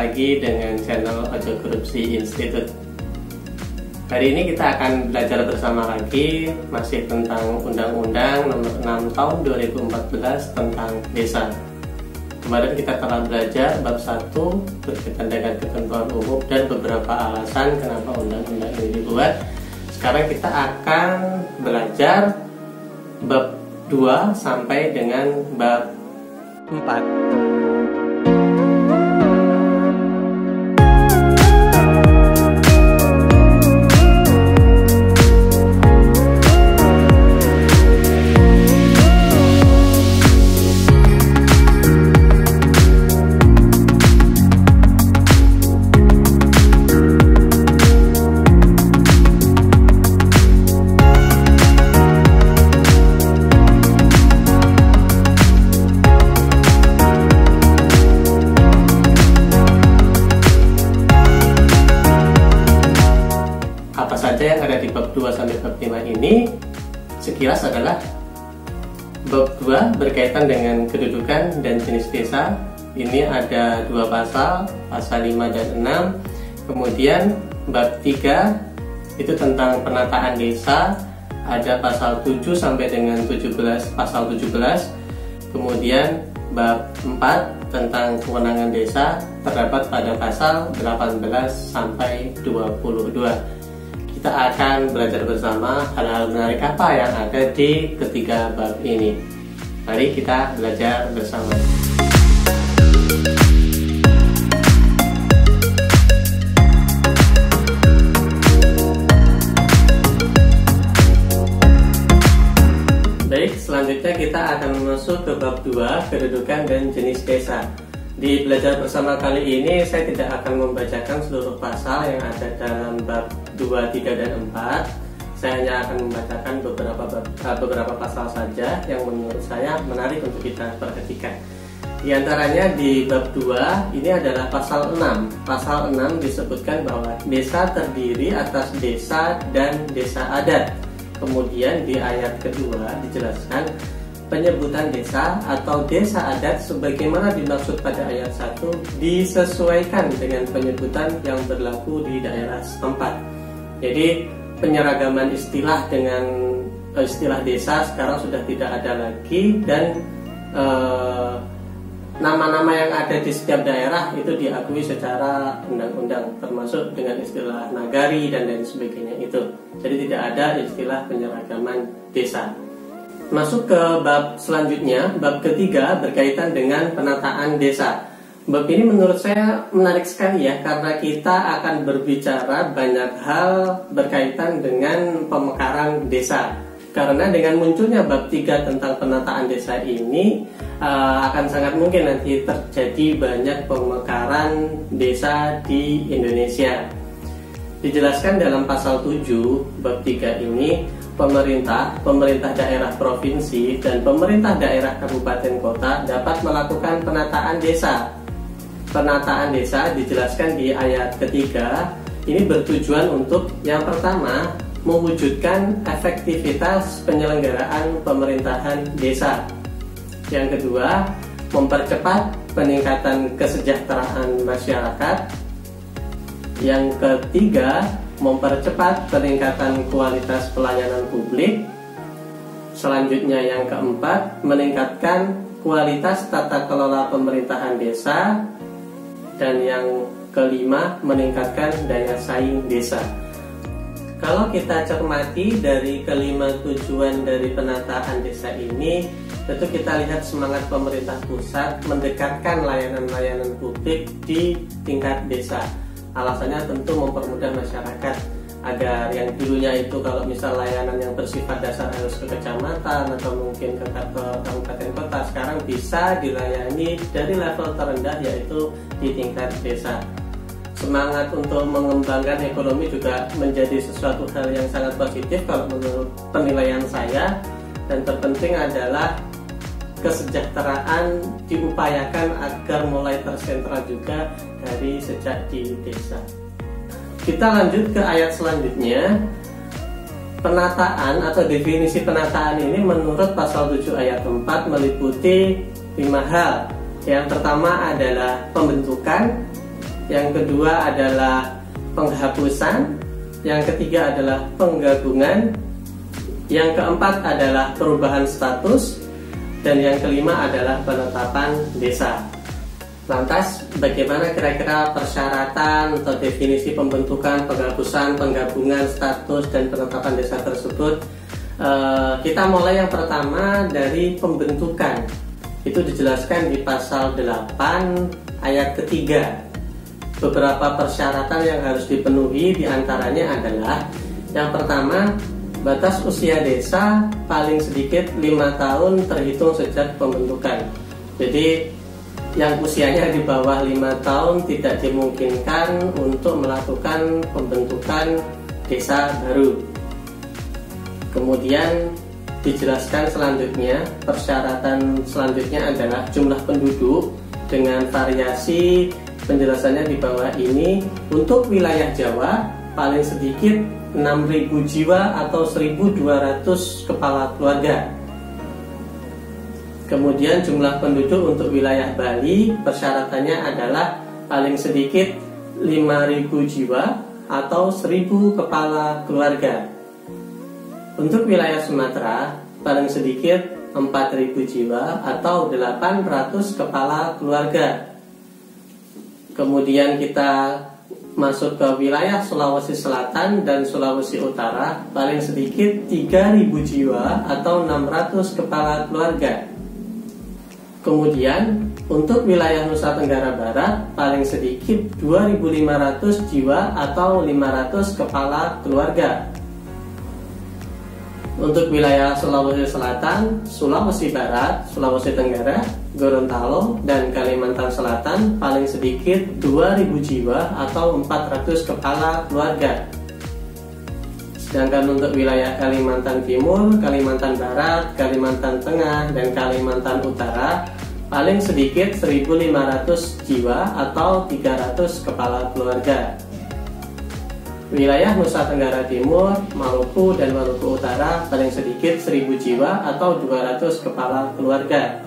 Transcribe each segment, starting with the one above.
lagi dengan channel Ojo Korupsi Institute. Hari ini kita akan belajar bersama lagi masih tentang Undang-Undang Nomor 6 Tahun 2014 tentang Desa. Kemarin kita telah belajar bab 1 berkaitan dengan ketentuan umum dan beberapa alasan kenapa undang-undang ini dibuat. Sekarang kita akan belajar bab 2 sampai dengan bab 4. Yang ada di bab 2 sampai bab 5 ini sekilas adalah bab 2 berkaitan dengan kedudukan dan jenis desa. Ini ada 2 pasal 5 dan 6. Kemudian bab 3 itu tentang penataan desa, ada pasal 7 sampai dengan 17, pasal 17. Kemudian bab 4 tentang kewenangan desa terdapat pada pasal 18 sampai 22. Kita akan belajar bersama hal-hal menarik apa yang ada di ketiga bab ini. Mari kita belajar bersama. Baik, selanjutnya kita akan masuk ke bab 2, kedudukan dan jenis desa. Di belajar bersama kali ini saya tidak akan membacakan seluruh pasal yang ada dalam bab 2, 3, dan 4. Saya hanya akan membacakan beberapa pasal saja yang menurut saya menarik untuk kita perhatikan. Di antaranya di bab 2 ini adalah pasal 6. Pasal 6 disebutkan bahwa desa terdiri atas desa dan desa adat. Kemudian di ayat kedua dijelaskan penyebutan desa atau desa adat sebagaimana dimaksud pada ayat 1 disesuaikan dengan penyebutan yang berlaku di daerah setempat. Jadi penyeragaman istilah dengan istilah desa sekarang sudah tidak ada lagi, dan nama-nama yang ada di setiap daerah itu diakui secara undang-undang, termasuk dengan istilah nagari dan lain sebagainya itu. Jadi tidak ada istilah penyeragaman desa. Masuk ke bab selanjutnya, bab ketiga berkaitan dengan penataan desa. Bab ini menurut saya menarik sekali ya, karena kita akan berbicara banyak hal berkaitan dengan pemekaran desa. Karena dengan munculnya bab 3 tentang penataan desa ini akan sangat mungkin nanti terjadi banyak pemekaran desa di Indonesia. Dijelaskan dalam pasal 7 bab 3 ini, pemerintah daerah provinsi dan pemerintah daerah kabupaten kota dapat melakukan penataan desa. Penataan desa dijelaskan di ayat ketiga. Ini bertujuan untuk yang pertama mewujudkan efektivitas penyelenggaraan pemerintahan desa. Yang kedua, mempercepat peningkatan kesejahteraan masyarakat. Yang ketiga, mempercepat peningkatan kualitas pelayanan publik. Selanjutnya yang keempat, meningkatkan kualitas tata kelola pemerintahan desa. Dan yang kelima, meningkatkan daya saing desa. Kalau kita cermati dari kelima tujuan dari penataan desa ini, tentu kita lihat semangat pemerintah pusat mendekatkan layanan-layanan publik di tingkat desa. Alasannya tentu mempermudah masyarakat agar yang dulunya itu kalau misal layanan yang bersifat dasar harus ke kecamatan atau mungkin ke kabupaten kota, sekarang bisa dilayani dari level terendah yaitu di tingkat desa. Semangat untuk mengembangkan ekonomi juga menjadi sesuatu hal yang sangat positif kalau menurut penilaian saya, dan terpenting adalah kesejahteraan diupayakan agar mulai tersentra juga dari sejak di desa. Kita lanjut ke ayat selanjutnya. Penataan atau definisi penataan ini menurut pasal 7 ayat 4 meliputi 5 hal. Yang pertama adalah pembentukan, yang kedua adalah penghapusan, yang ketiga adalah penggabungan, yang keempat adalah perubahan status, dan yang kelima adalah penetapan desa. Lantas, bagaimana kira-kira persyaratan atau definisi pembentukan, penghapusan, penggabungan, status, dan penetapan desa tersebut? Kita mulai yang pertama dari pembentukan. Itu dijelaskan di pasal 8 ayat ketiga. Beberapa persyaratan yang harus dipenuhi diantaranya adalah: yang pertama, batas usia desa paling sedikit 5 tahun terhitung sejak pembentukan. Jadi yang usianya di bawah 5 tahun tidak dimungkinkan untuk melakukan pembentukan desa baru. Kemudian dijelaskan selanjutnya, persyaratan selanjutnya adalah jumlah penduduk dengan variasi penjelasannya di bawah ini. Untuk wilayah Jawa paling sedikit 6.000 jiwa atau 1.200 kepala keluarga. Kemudian jumlah penduduk untuk wilayah Bali persyaratannya adalah paling sedikit 5.000 jiwa atau 1.000 kepala keluarga. Untuk wilayah Sumatera paling sedikit 4.000 jiwa atau 800 kepala keluarga. Kemudian kita masuk ke wilayah Sulawesi Selatan dan Sulawesi Utara, paling sedikit 3.000 jiwa atau 600 kepala keluarga. Kemudian untuk wilayah Nusa Tenggara Barat paling sedikit 2.500 jiwa atau 500 kepala keluarga. Untuk wilayah Sulawesi Selatan, Sulawesi Barat, Sulawesi Tenggara, Gorontalo, dan Kalimantan Selatan paling sedikit 2.000 jiwa atau 400 kepala keluarga. Sedangkan untuk wilayah Kalimantan Timur, Kalimantan Barat, Kalimantan Tengah, dan Kalimantan Utara paling sedikit 1.500 jiwa atau 300 kepala keluarga. Wilayah Nusa Tenggara Timur, Maluku, dan Maluku Utara paling sedikit 1.000 jiwa atau 200 kepala keluarga.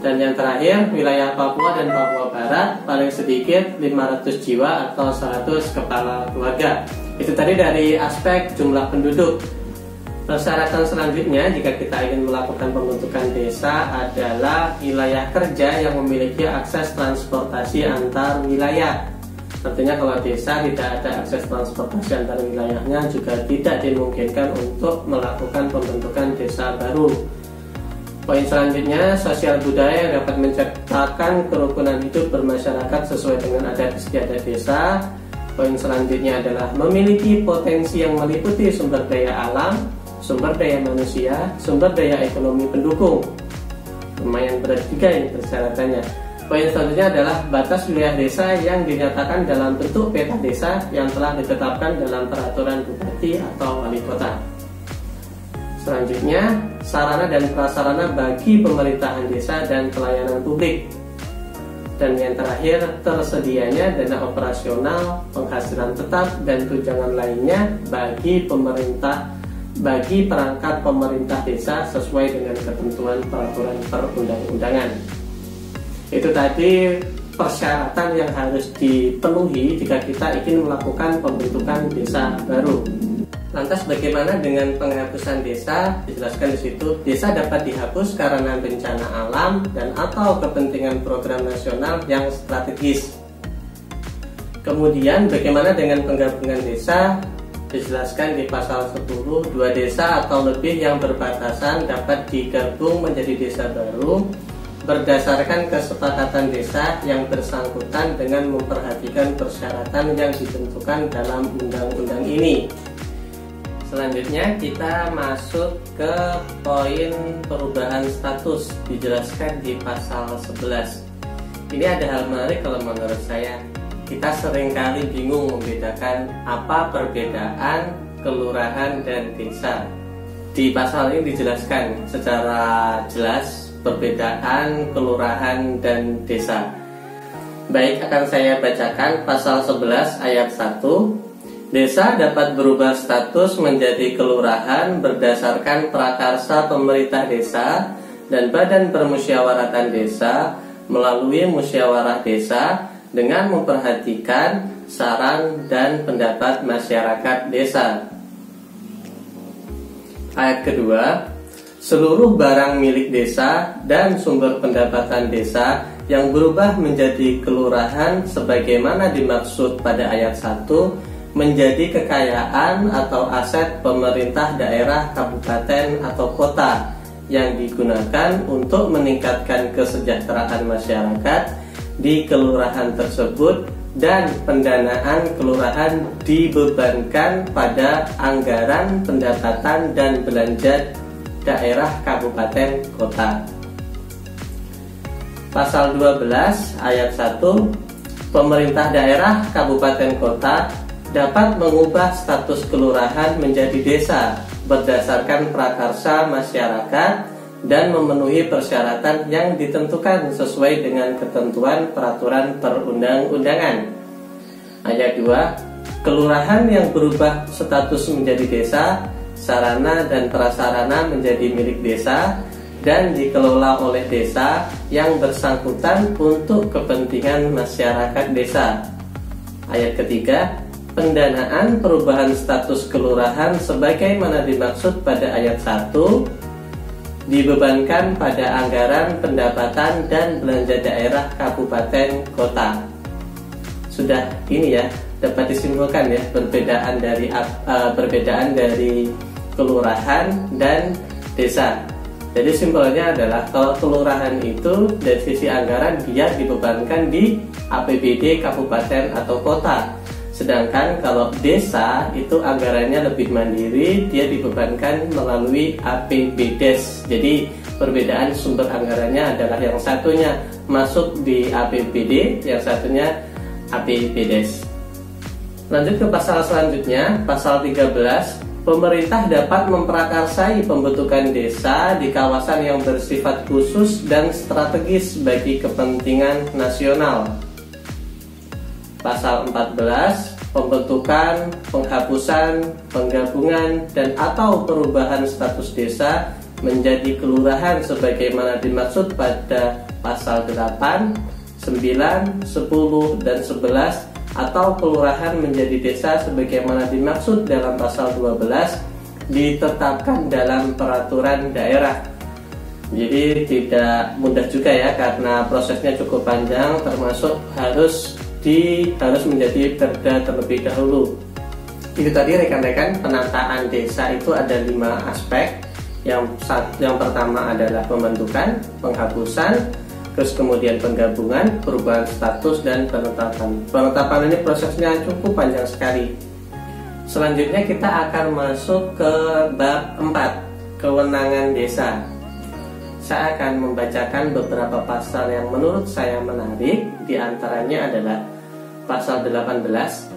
Dan yang terakhir, wilayah Papua dan Papua Barat paling sedikit 500 jiwa atau 100 kepala keluarga. Itu tadi dari aspek jumlah penduduk. Persyaratan selanjutnya jika kita ingin melakukan pembentukan desa adalah wilayah kerja yang memiliki akses transportasi antar wilayah. Artinya kalau desa tidak ada akses transportasi antar wilayahnya, juga tidak dimungkinkan untuk melakukan pembentukan desa baru. Poin selanjutnya, sosial budaya yang dapat menciptakan kerukunan hidup bermasyarakat sesuai dengan adat istiadat desa. Poin selanjutnya adalah memiliki potensi yang meliputi sumber daya alam, sumber daya manusia, sumber daya ekonomi pendukung. Lumayan berat juga ini persyaratannya. Poin selanjutnya adalah batas wilayah desa yang dinyatakan dalam bentuk peta desa yang telah ditetapkan dalam peraturan bupati atau wali kota. Selanjutnya, sarana dan prasarana bagi pemerintahan desa dan pelayanan publik. Dan yang terakhir, tersedianya dana operasional, penghasilan tetap, dan tunjangan lainnya bagi perangkat pemerintah desa sesuai dengan ketentuan peraturan perundang-undangan. Itu tadi persyaratan yang harus dipenuhi jika kita ingin melakukan pembentukan desa baru. Lantas bagaimana dengan penghapusan desa? Dijelaskan di situ, desa dapat dihapus karena bencana alam dan atau kepentingan program nasional yang strategis. Kemudian bagaimana dengan penggabungan desa? Dijelaskan di pasal 10, dua desa atau lebih yang berbatasan dapat digabung menjadi desa baru berdasarkan kesepakatan desa yang bersangkutan dengan memperhatikan persyaratan yang ditentukan dalam undang-undang ini. Selanjutnya kita masuk ke poin perubahan status, dijelaskan di pasal 11. Ini ada hal menarik kalau menurut saya. Kita seringkali bingung membedakan apa perbedaan kelurahan dan desa. Di pasal ini dijelaskan secara jelas perbedaan kelurahan dan desa. Baik, akan saya bacakan pasal 11 ayat 1. Desa dapat berubah status menjadi kelurahan berdasarkan prakarsa pemerintah desa dan badan permusyawaratan desa melalui musyawarah desa dengan memperhatikan saran dan pendapat masyarakat desa. Ayat kedua, seluruh barang milik desa dan sumber pendapatan desa yang berubah menjadi kelurahan sebagaimana dimaksud pada ayat 1 menjadi kekayaan atau aset pemerintah daerah, kabupaten, atau kota yang digunakan untuk meningkatkan kesejahteraan masyarakat di kelurahan tersebut, dan pendanaan kelurahan dibebankan pada anggaran pendapatan dan belanja daerah, kabupaten, kota. Pasal 12 ayat 1, pemerintah daerah, kabupaten, kota dapat mengubah status kelurahan menjadi desa berdasarkan prakarsa masyarakat dan memenuhi persyaratan yang ditentukan sesuai dengan ketentuan peraturan perundang-undangan. Ayat 2, kelurahan yang berubah status menjadi desa, sarana dan prasarana menjadi milik desa dan dikelola oleh desa yang bersangkutan untuk kepentingan masyarakat desa. Ayat ketiga, pendanaan perubahan status kelurahan sebagaimana dimaksud pada ayat 1 dibebankan pada anggaran pendapatan dan belanja daerah, kabupaten, kota. Sudah ini ya, dapat disimpulkan ya perbedaan dari kelurahan dan desa. Jadi simpelnya adalah kalau kelurahan itu dari sisi anggaran dia dibebankan di APBD kabupaten atau kota. Sedangkan kalau desa itu anggarannya lebih mandiri, dia dibebankan melalui APBDes. Jadi perbedaan sumber anggarannya adalah yang satunya masuk di APBD, yang satunya APBDes. Lanjut ke pasal selanjutnya, pasal 13. Pemerintah dapat memprakarsai pembentukan desa di kawasan yang bersifat khusus dan strategis bagi kepentingan nasional. Pasal 14, pembentukan, penghapusan, penggabungan, dan atau perubahan status desa menjadi kelurahan sebagaimana dimaksud pada pasal 8, 9, 10, dan 11, atau kelurahan menjadi desa sebagaimana dimaksud dalam pasal 12 ditetapkan dalam peraturan daerah. Jadi tidak mudah juga ya, karena prosesnya cukup panjang, termasuk harus menjadi perda terlebih dahulu. Itu tadi rekan-rekan, penataan desa itu ada 5 aspek. Yang pertama adalah pembentukan, penghapusan, terus kemudian penggabungan, perubahan status, dan penetapan. Penetapan ini prosesnya cukup panjang sekali. Selanjutnya kita akan masuk ke bab 4, kewenangan desa. Saya akan membacakan beberapa pasal yang menurut saya menarik. Di antaranya adalah pasal 18.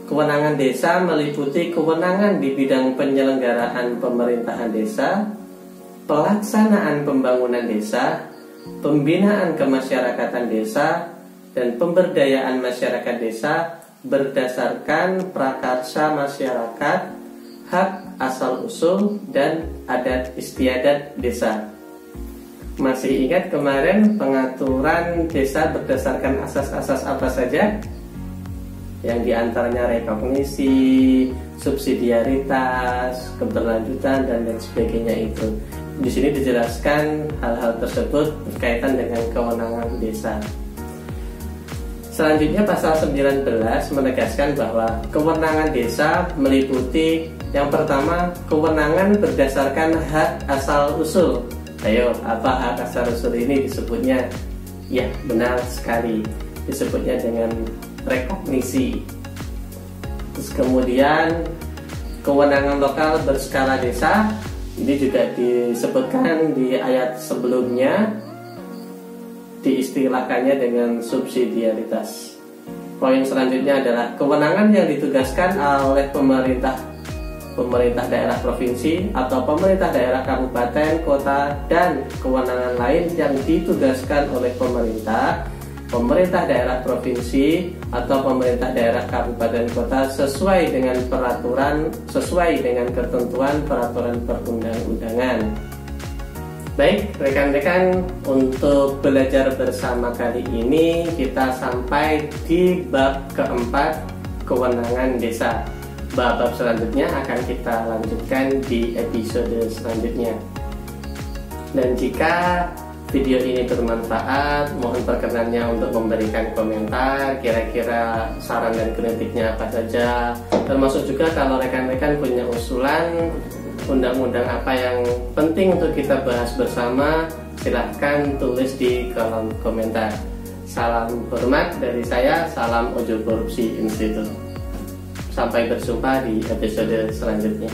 Kewenangan desa meliputi kewenangan di bidang penyelenggaraan pemerintahan desa, pelaksanaan pembangunan desa, pembinaan kemasyarakatan desa, dan pemberdayaan masyarakat desa berdasarkan prakarsa masyarakat, hak asal-usul, dan adat istiadat desa. Masih ingat kemarin pengaturan desa berdasarkan asas-asas apa saja? Yang diantaranya rekognisi, subsidiaritas, keberlanjutan, dan lain sebagainya itu. Di sini dijelaskan hal-hal tersebut berkaitan dengan kewenangan desa. Selanjutnya pasal 19 menegaskan bahwa kewenangan desa meliputi yang pertama, kewenangan berdasarkan hak asal-usul. Ayo, apa hak asal-usul ini disebutnya? Ya, benar sekali. Disebutnya dengan rekognisi. Terus kemudian kewenangan lokal berskala desa, ini juga disebutkan di ayat sebelumnya, diistilahkannya dengan subsidiaritas. Poin selanjutnya adalah kewenangan yang ditugaskan oleh pemerintah daerah provinsi atau pemerintah daerah kabupaten, kota, dan kewenangan lain yang ditugaskan oleh pemerintah daerah provinsi atau pemerintah daerah kabupaten kota sesuai dengan ketentuan peraturan perundang-undangan. Baik, rekan-rekan, untuk belajar bersama kali ini kita sampai di bab keempat, kewenangan desa. Bab-bab selanjutnya akan kita lanjutkan di episode selanjutnya. Dan jika video ini bermanfaat, mohon perkenannya untuk memberikan komentar, kira-kira saran dan kritiknya apa saja. Termasuk juga kalau rekan-rekan punya usulan undang-undang apa yang penting untuk kita bahas bersama, silahkan tulis di kolom komentar. Salam hormat dari saya, salam Ojo Korupsi Institute. Sampai berjumpa di episode selanjutnya.